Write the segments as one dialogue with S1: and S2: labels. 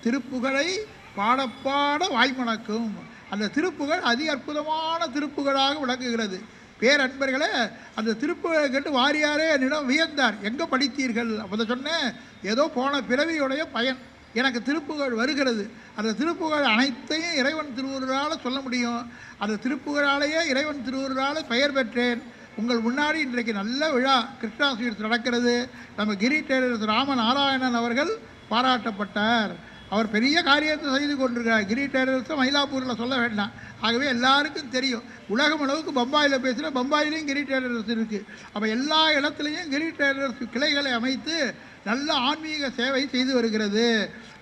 S1: திருப்புகழை பாடப்பாட வாய்மணக்கும். அந்த திருப்புகழ் அதி அற்புதமான திருப்புகழாக விளங்குகிறது. பேரன்பர்களே, அந்த திருப்புகழை கேட்டு வாரியாரே என்னிடம் வியந்தார். எங்கே படித்தீர்கள்? அப்போ சொன்னேன், ஏதோ போன பிறவியுடைய பயன் எனக்கு திருப்புகழ் வருகிறது. அந்த திருப்புகழ் அனைத்தையும் இறைவன் திருவுருளால் சொல்ல முடியும். அந்த திருப்புகழாலேயே இறைவன் திருவுருளால் பெயர் பெற்றேன். உங்கள் முன்னாடி இன்றைக்கு நல்ல விழா கிருஷ்ணாஸ்வீர்ஸ் நடக்கிறது. நம்ம கிரி டெய்லர்ஸ் ராமநாராயணன் அவர்கள் பாராட்டப்பட்டார். அவர் பெரிய காரியத்தை செய்து கொண்டிருக்கிறார். கிரி டெய்லர்ஸை மயிலாப்பூரில் சொல்ல வேண்டாம். ஆகவே எல்லாருக்கும் தெரியும். உலகம் அளவுக்கு பம்பாயில் பேசுகிற பம்பாயிலையும் கிரி டெய்லர்ஸ் இருக்குது. அப்போ எல்லா இடத்துலையும் கிரி டெய்லர்ஸ் கிளைகளை அமைத்து நல்ல ஆன்மீக சேவை செய்து வருகிறது.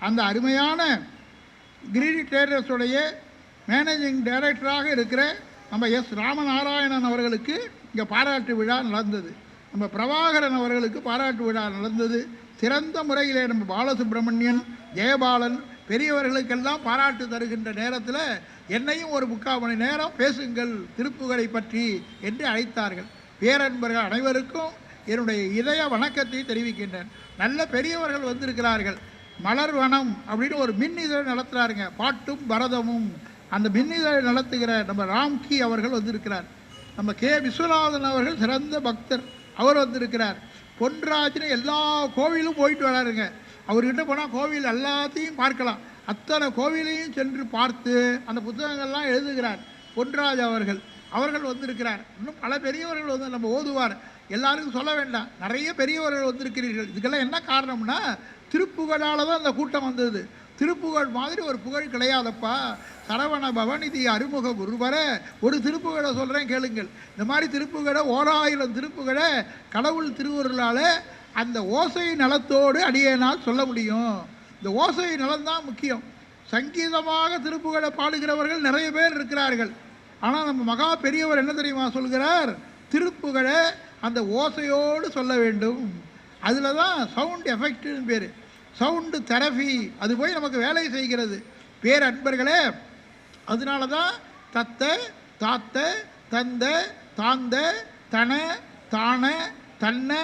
S1: அந்த அருமையான கிரி டெய்லர்ஸுடைய மேனேஜிங் டைரக்டராக இருக்கிற நம்ம எஸ் ராமநாராயணன் அவர்களுக்கு இங்கே பாராட்டு விழா நடந்தது. நம்ம பிரபாகரன் அவர்களுக்கு பாராட்டு விழா நடந்தது. சிறந்த முறையிலே நம்ம பாலசுப்ரமணியன், ஜெயபாலன் பெரியவர்களுக்கெல்லாம் பாராட்டு தருகின்ற நேரத்தில் என்னையும் ஒரு 3/4 மணி நேரம் பேசுங்கள் திருப்புகழை பற்றி என்று அழைத்தார்கள். பேரன்பர்கள் அனைவருக்கும் என்னுடைய இதய வணக்கத்தை தெரிவிக்கின்றேன். நல்ல பெரியவர்கள் வந்திருக்கிறார்கள். மலர் வனம் அப்படின்னு ஒரு மின் இதழ் நடத்துகிறாருங்க, பாட்டும் பரதமும். அந்த மின் இதழ் நடத்துகிற நம்ம ராம்கி அவர்கள் வந்திருக்கிறார். நம்ம கே விஸ்வநாதன் அவர்கள் சிறந்த பக்தர், அவர் வந்திருக்கிறார். பொன்ராஜ்னு எல்லா கோவிலும் போயிட்டு வராருங்க. அவர்கிட்ட போனால் கோவில் எல்லாத்தையும் பார்க்கலாம். அத்தனை கோவிலையும் சென்று பார்த்து அந்த புத்தகங்கள்லாம் எழுதுகிறார் பொன்ராஜ் அவர்கள் வந்திருக்கிறார். இன்னும் பல பெரியவர்கள் வந்து நம்ம ஓதுவார். எல்லாருக்கும் சொல்ல வேண்டாம், நிறைய பெரியவர்கள் வந்திருக்கிறீர்கள். இதுக்கெல்லாம் என்ன காரணம்னா திருப்புகழால் தான் அந்த கூட்டம் வந்தது. திருப்புகழ் மாதிரி ஒரு புகழ் கிடையாதப்பா. சரவண பவநிதி அருமுக குருவர ஒரு திருப்புகழை சொல்கிறேன் கேளுங்கள். இந்த மாதிரி திருப்புகழை 1000 திருப்புகழை கடவுள் திருவுருளால் அந்த ஓசை நலத்தோடு அடியேனால் சொல்ல முடியும். இந்த ஓசை நலம்தான் முக்கியம். சங்கீதமாக திருப்புகழை பாடுகிறவர்கள் நிறைய பேர் இருக்கிறார்கள். ஆனால் நம்ம மகா பெரியவர் என்ன தெரியுமா சொல்கிறார்? திருப்புகழை அந்த ஓசையோடு சொல்ல வேண்டும். அதில் தான் சவுண்ட் எஃபெக்ட்னு பேர், சவுண்டு தெரபி. அது போய் நமக்கு வேலை செய்கிறது. பேரன்பர்களே, அதனால தான் தத்த, தாத்த, தந்த, தாந்த, தன, தான, தன்ன,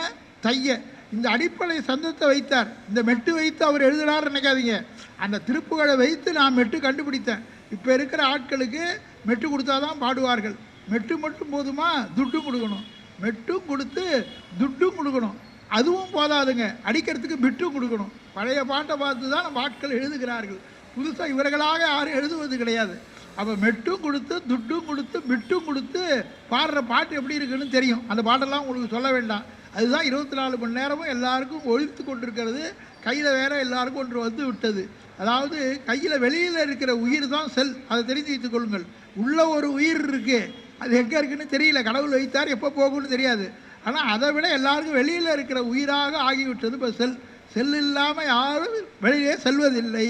S1: தைய இந்த அடிப்படை சந்தத்தை வைத்தார். இந்த மெட்டு வைத்து அவர் எழுதினார் நினைக்காதீங்க. அந்த திருப்புகளை வைத்து நான் மெட்டு கண்டுபிடித்தேன். இப்போ இருக்கிற ஆட்களுக்கு மெட்டு கொடுத்தா தான் பாடுவார்கள். மெட்டு மட்டும் போதுமா? துட்டும் கொடுக்கணும். மெட்டும் கொடுத்து துட்டும் கொடுக்கணும். அதுவும் போதாதுங்க, அடிக்கிறதுக்கு பிட்டும் கொடுக்கணும். பழைய பாட்டை பார்த்து தான் நம்ம ஆட்கள் எழுதுகிறார்கள். புதுசாக இவர்களாக யாரும் எழுதுவது கிடையாது. அப்போ மெட்டும் கொடுத்து துட்டும் கொடுத்து பிட்டும் கொடுத்து பாடுற பாட்டு எப்படி இருக்குன்னு தெரியும். அந்த பாட்டெல்லாம் உங்களுக்கு சொல்ல வேண்டாம். அதுதான் 24 மணி நேரமும் எல்லாருக்கும் ஒழித்து கொண்டிருக்கிறது. கையில் வேற எல்லாருக்கும் ஒன்று வந்து விட்டது. அதாவது கையில் வெளியில் இருக்கிற உயிர் தான் செல், அதை தெரிஞ்சு வைத்துக் கொள்ளுங்கள். உள்ள ஒரு உயிர் இருக்குது, அது எங்கே இருக்குன்னு தெரியல. கடவுள் வைத்தார், எப்போ போகும்னு தெரியாது. ஆனால் அதை விட எல்லாருக்கும் வெளியில் இருக்கிற உயிராக ஆகிவிட்டது இப்போ செல். செல் இல்லாமல் யாரும் வெளியே செல்வதில்லை.